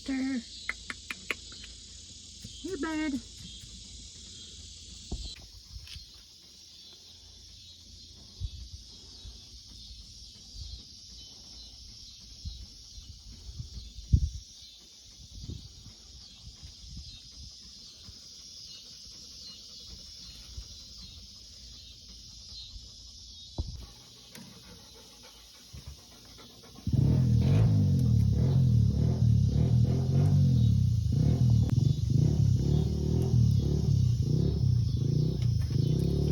there. Here, bud.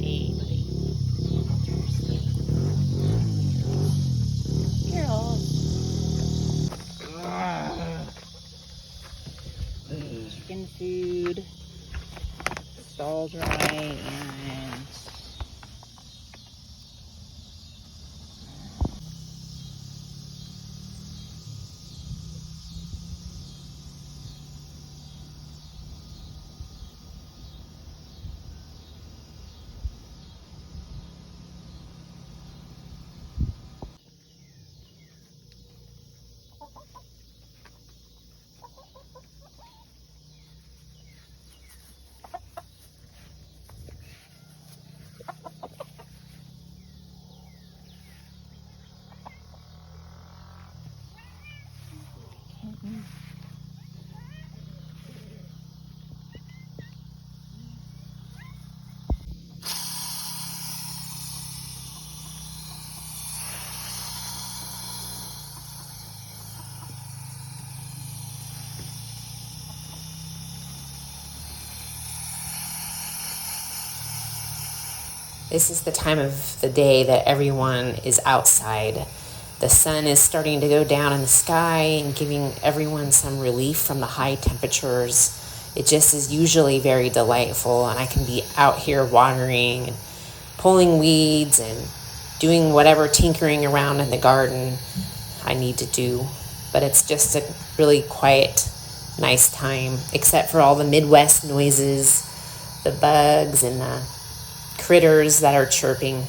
Hey, buddy. Chicken food. Stalls right, and This is the time of the day that everyone is outside. The sun is starting to go down in the sky and giving everyone some relief from the high temperatures. It just is usually very delightful, and I can be out here watering and pulling weeds and doing whatever tinkering around in the garden I need to do. But it's just a really quiet, nice time, except for all the Midwest noises, the bugs and the critters that are chirping.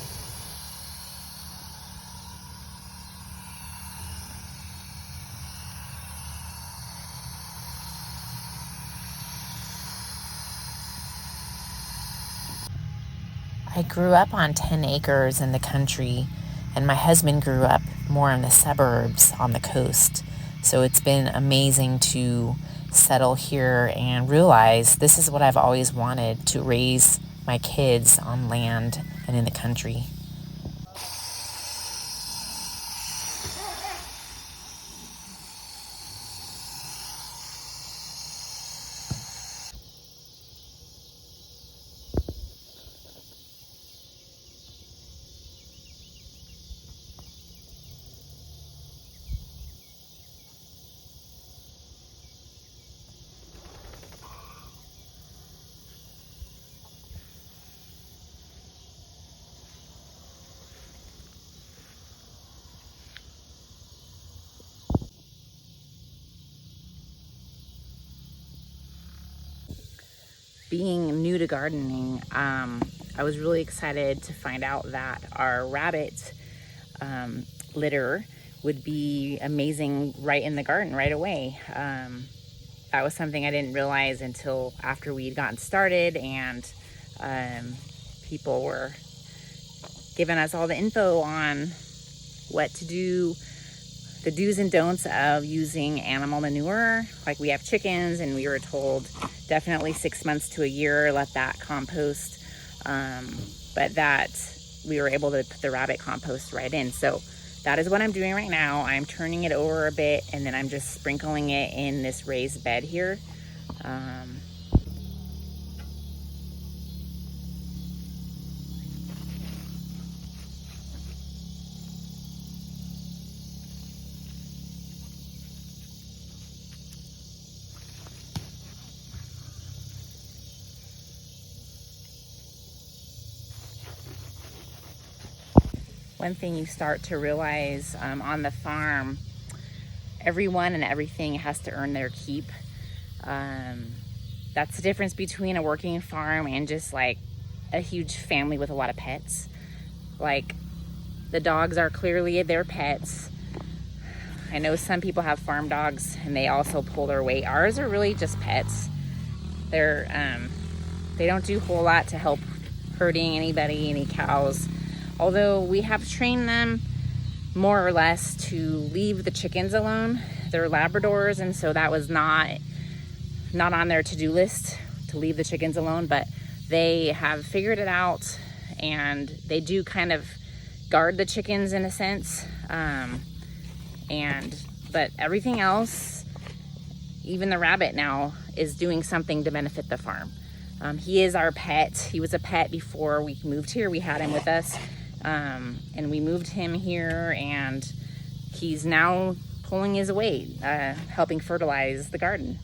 I grew up on 10 acres in the country, and my husband grew up more in the suburbs on the coast. So it's been amazing to settle here and realize this is what I've always wanted, to raise my kids on land and in the country. Being new to gardening, I was really excited to find out that our rabbit litter would be amazing right in the garden right away. That was something I didn't realize until after we'd gotten started, and people were giving us all the info on what to do, the do's and don'ts of using animal manure. Like, we have chickens, and we were told definitely 6 months to a year, let that compost. But that we were able to put the rabbit compost right in. So that is what I'm doing right now. I'm turning it over a bit, and then I'm just sprinkling it in this raised bed here. One thing you start to realize on the farm, everyone and everything has to earn their keep. That's the difference between a working farm and just like a huge family with a lot of pets. Like, the dogs are clearly their pets. I know some people have farm dogs and they also pull their weight. Ours are really just pets. They don't do a whole lot to help hurting anybody, any cows. Although we have trained them more or less to leave the chickens alone. They're Labradors, and so that was not on their to-do list to leave the chickens alone, but they have figured it out, and they do kind of guard the chickens in a sense. But everything else, even the rabbit now, is doing something to benefit the farm. He is our pet. He was a pet before we moved here. We had him with us, and we moved him here, and he's now pulling his weight, helping fertilize the garden.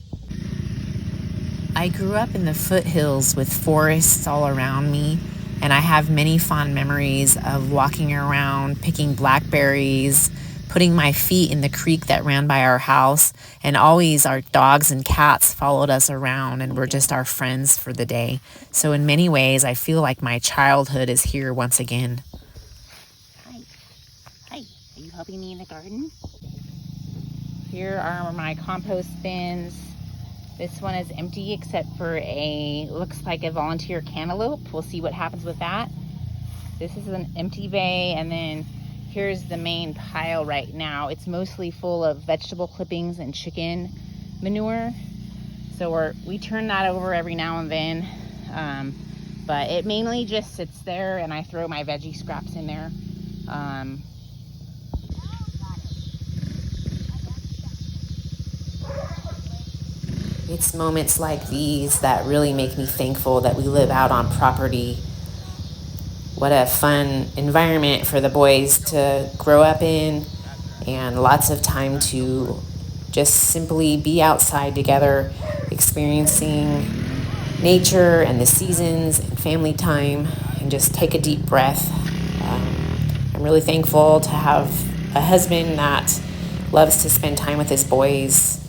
I grew up in the foothills with forests all around me, and I have many fond memories of walking around, picking blackberries, putting my feet in the creek that ran by our house, and always our dogs and cats followed us around and were just our friends for the day. So in many ways, I feel like my childhood is here once again. Hi, are you helping me in the garden? Here are my compost bins. This one is empty except for looks like a volunteer cantaloupe. We'll see what happens with that. This is an empty bay, and then here's the main pile right now. It's mostly full of vegetable clippings and chicken manure. So we turn that over every now and then. But it mainly just sits there, and I throw my veggie scraps in there. It's moments like these that really make me thankful that we live out on property. What a fun environment for the boys to grow up in, and lots of time to just simply be outside together, experiencing nature and the seasons and family time, and just take a deep breath. I'm really thankful to have a husband that loves to spend time with his boys.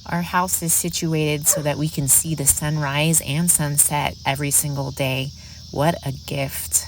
Our house is situated so that we can see the sunrise and sunset every single day. What a gift.